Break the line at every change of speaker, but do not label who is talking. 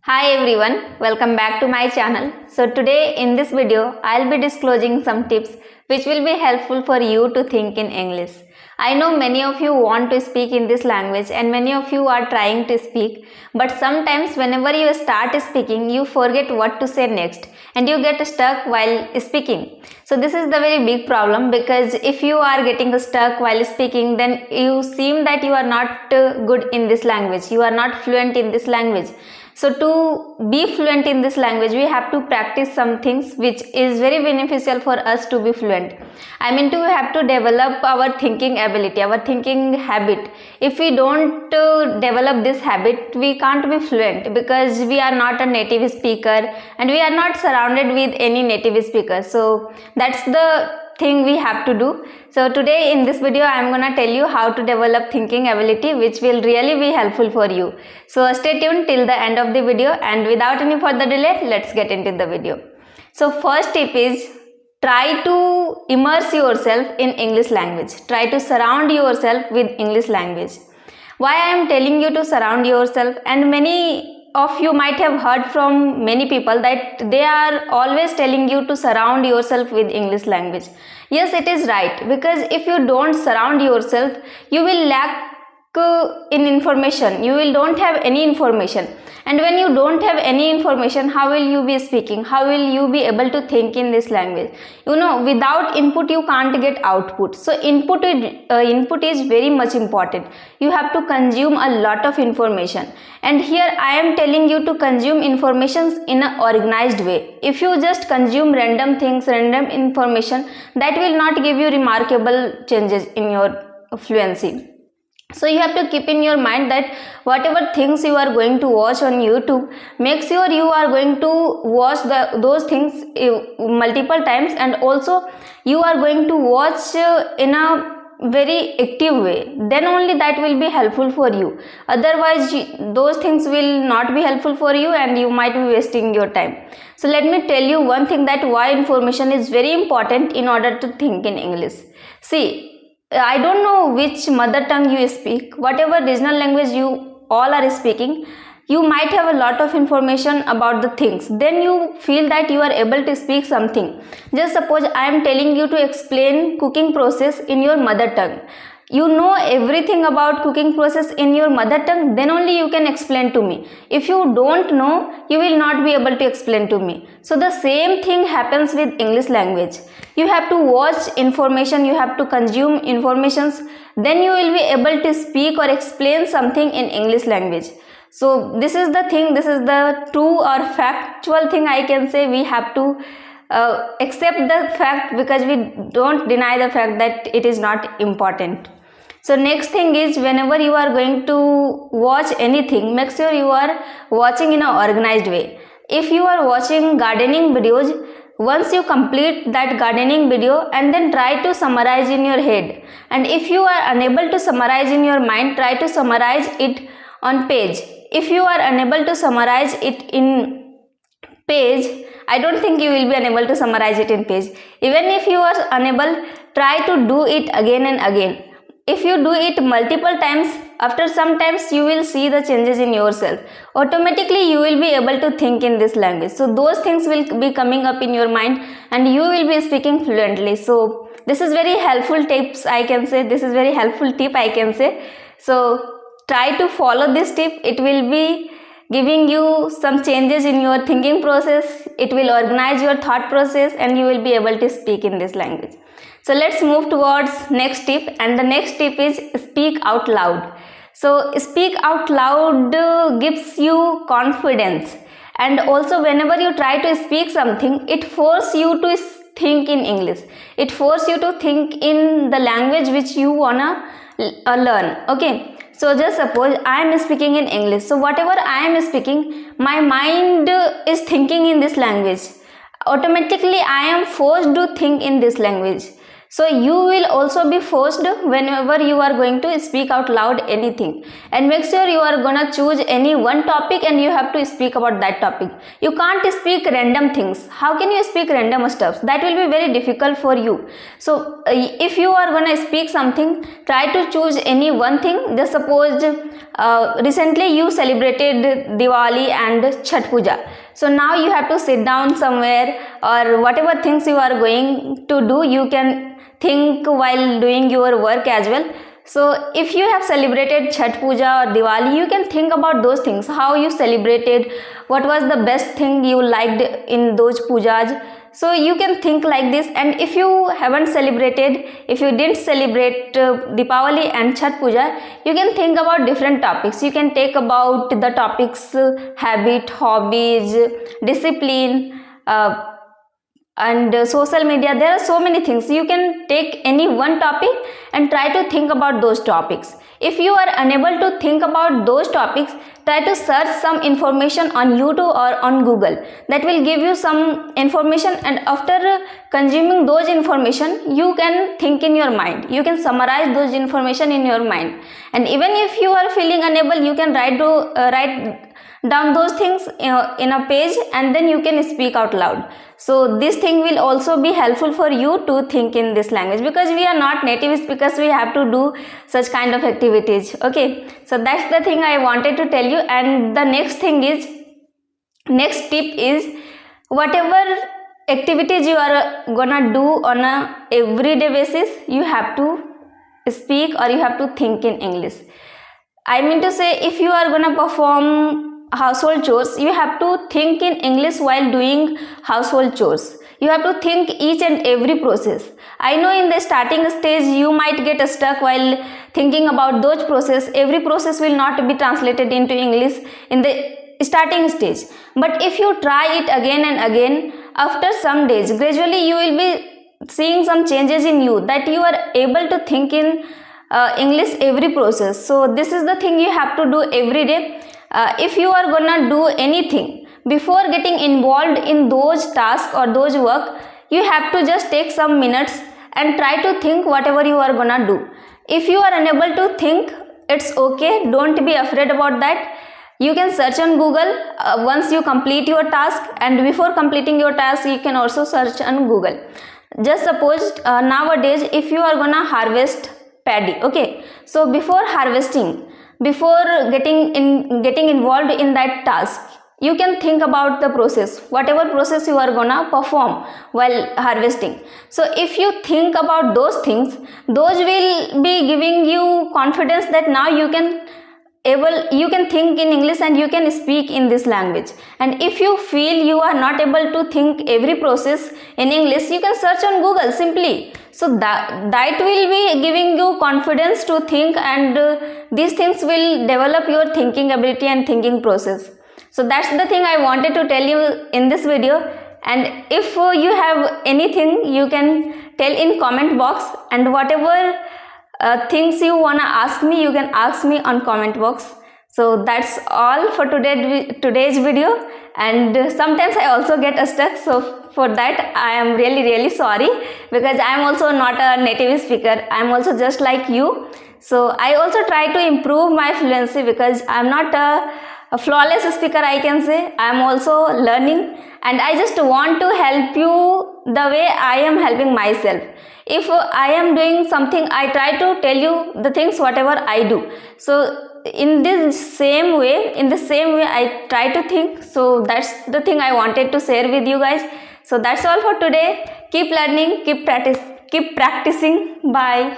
Hi everyone, welcome back to my channel. So today in this video, I'll be disclosing some tips which will be helpful for you to think in English. I know many of you want to speak in this language and many of you are trying to speak, but sometimes whenever you start speaking, you forget what to say next and you get stuck while speaking. So this is the very big problem, because if you are getting stuck while speaking, then you seem that you are not good in this language, you are not fluent in this language. So to be fluent in this language, we have to practice some things which is very beneficial for us to be fluent. I mean, to have to develop our thinking ability, our thinking habit. If we don't develop this habit, we can't be fluent, because we are not a native speaker and we are not surrounded with any native speakers. So that's the thing we have to do. So today in this video, I am gonna tell you how to develop thinking ability, which will really be helpful for you. So stay tuned till the end of the video, and without any further delay, let's get into the video. So first tip is, try to immerse yourself in English language. Try to surround yourself with English language. Why I am telling you to surround yourself, and many of you might have heard from many people that they are always telling you to surround yourself with English language. Yes, it is right, because if you don't surround yourself, you will lack in information. You will don't have any information, and when you don't have any information, how will you be speaking? How will you be able to think in this language? Without input you can't get output. So input is very much important. You have to consume a lot of information, and here I am telling you to consume information in an organized way. If you just consume random things, random information, that will not give you remarkable changes in your fluency. So you have to keep in your mind that whatever things you are going to watch on YouTube, make sure you are going to watch those things multiple times, and also you are going to watch in a very active way. Then only that will be helpful for you. Otherwise those things will not be helpful for you and you might be wasting your time. So let me tell you one thing, that why information is very important in order to think in English. See, I don't know which mother tongue you speak, whatever regional language you all are speaking, you might have a lot of information about the things. Then you feel that you are able to speak something. Just suppose I am telling you to explain cooking process in your mother tongue. You know everything about cooking process in your mother tongue, then only you can explain to me. If you don't know, you will not be able to explain to me. So the same thing happens with English language. You have to watch information, you have to consume informations, then you will be able to speak or explain something in English language. So this is the thing, this is the true or factual thing I can say. We have to accept the fact, because we don't deny the fact that it is not important. So next thing is, whenever you are going to watch anything, make sure you are watching in an organized way. If you are watching gardening videos, once you complete that gardening video and then try to summarize in your head, and if you are unable to summarize in your mind, try to summarize it on page. If you are unable to summarize it in page, I don't think you will be unable to summarize it in page. Even if you are unable, try to do it again and again. If you do it multiple times, after some times you will see the changes in yourself. Automatically you will be able to think in this language. So those things will be coming up in your mind and you will be speaking fluently. So this is very helpful tips, I can say. This is very helpful tip, I can say. So try to follow this tip. It will be giving you some changes in your thinking process. It will organize your thought process and you will be able to speak in this language. So let's move towards next tip, and the next tip is speak out loud. So speak out loud gives you confidence, and also whenever you try to speak something, it forces you to think in English. It forces you to think in the language which you wanna learn. Okay. So just suppose I am speaking in English. So whatever I am speaking, my mind is thinking in this language. Automatically I am forced to think in this language. So you will also be forced whenever you are going to speak out loud anything, and make sure you are gonna choose any one topic and you have to speak about that topic. You can't speak random things. How can you speak random stuff? That will be very difficult for you. So if you are gonna speak something, try to choose any one thing. Just suppose recently you celebrated Diwali and Chhath Puja. So now you have to sit down somewhere, or whatever things you are going to do, you can think while doing your work as well. So if you have celebrated Chhath Puja or Diwali, you can think about those things, how you celebrated, what was the best thing you liked in those pujas. So you can think like this. And if you haven't celebrated, if you didn't celebrate Deepavali and Chhath Puja, you can think about different topics. You can take about the topics habit, hobbies, discipline, and social media. There are so many things. You can take any one topic and try to think about those topics. If you are unable to think about those topics, try to search some information on YouTube or on Google. That will give you some information, and after consuming those information, you can think in your mind. You can summarize those information in your mind. And even if you are feeling unable, you can write down those things in a page, and then you can speak out loud. So this thing will also be helpful for you to think in this language, because we are not native speakers, we have to do such kind of activities. Okay, so that's the thing I wanted to tell you. And the next tip is, whatever activities you are gonna do on a everyday basis, you have to speak or you have to think in English. I mean to say, if you are gonna perform household chores, you have to think in English while doing household chores. You have to think each and every process. I know in the starting stage you might get stuck while thinking about those process. Every process will not be translated into English in the starting stage. But if you try it again and again, after some days, gradually you will be seeing some changes in you, that you are able to think in English every process. So this is the thing you have to do every day. If you are gonna do anything, before getting involved in those tasks or those work, you have to just take some minutes and try to think whatever you are gonna do. If you are unable to think, it's okay, don't be afraid about that. You can search on Google once you complete your task, and before completing your task you can also search on Google. Just suppose nowadays if you are gonna harvest paddy, okay, so before harvesting, before getting involved in that task, you can think about the process, whatever process you are gonna perform while harvesting. So if you think about those things, those will be giving you confidence that now you can think in English and you can speak in this language. And if you feel you are not able to think every process in English, you can search on Google simply. So that will be giving you confidence to think, and these things will develop your thinking ability and thinking process. So that's the thing I wanted to tell you in this video. And if you have anything, you can tell in comment box, and whatever things you wanna ask me, you can ask me on comment box. So that's all for today's video. And sometimes I also get stuck, so for that I am really sorry, because I am also not a native speaker. I am also just like you. So I also try to improve my fluency, because I am not a flawless speaker, I can say. I am also learning, and I just want to help you the way I am helping myself. If I am doing something, I try to tell you the things whatever I do. So in the same way I try to think. So that's the thing I wanted to share with you guys. So that's all for today. Keep learning, keep practicing. Bye.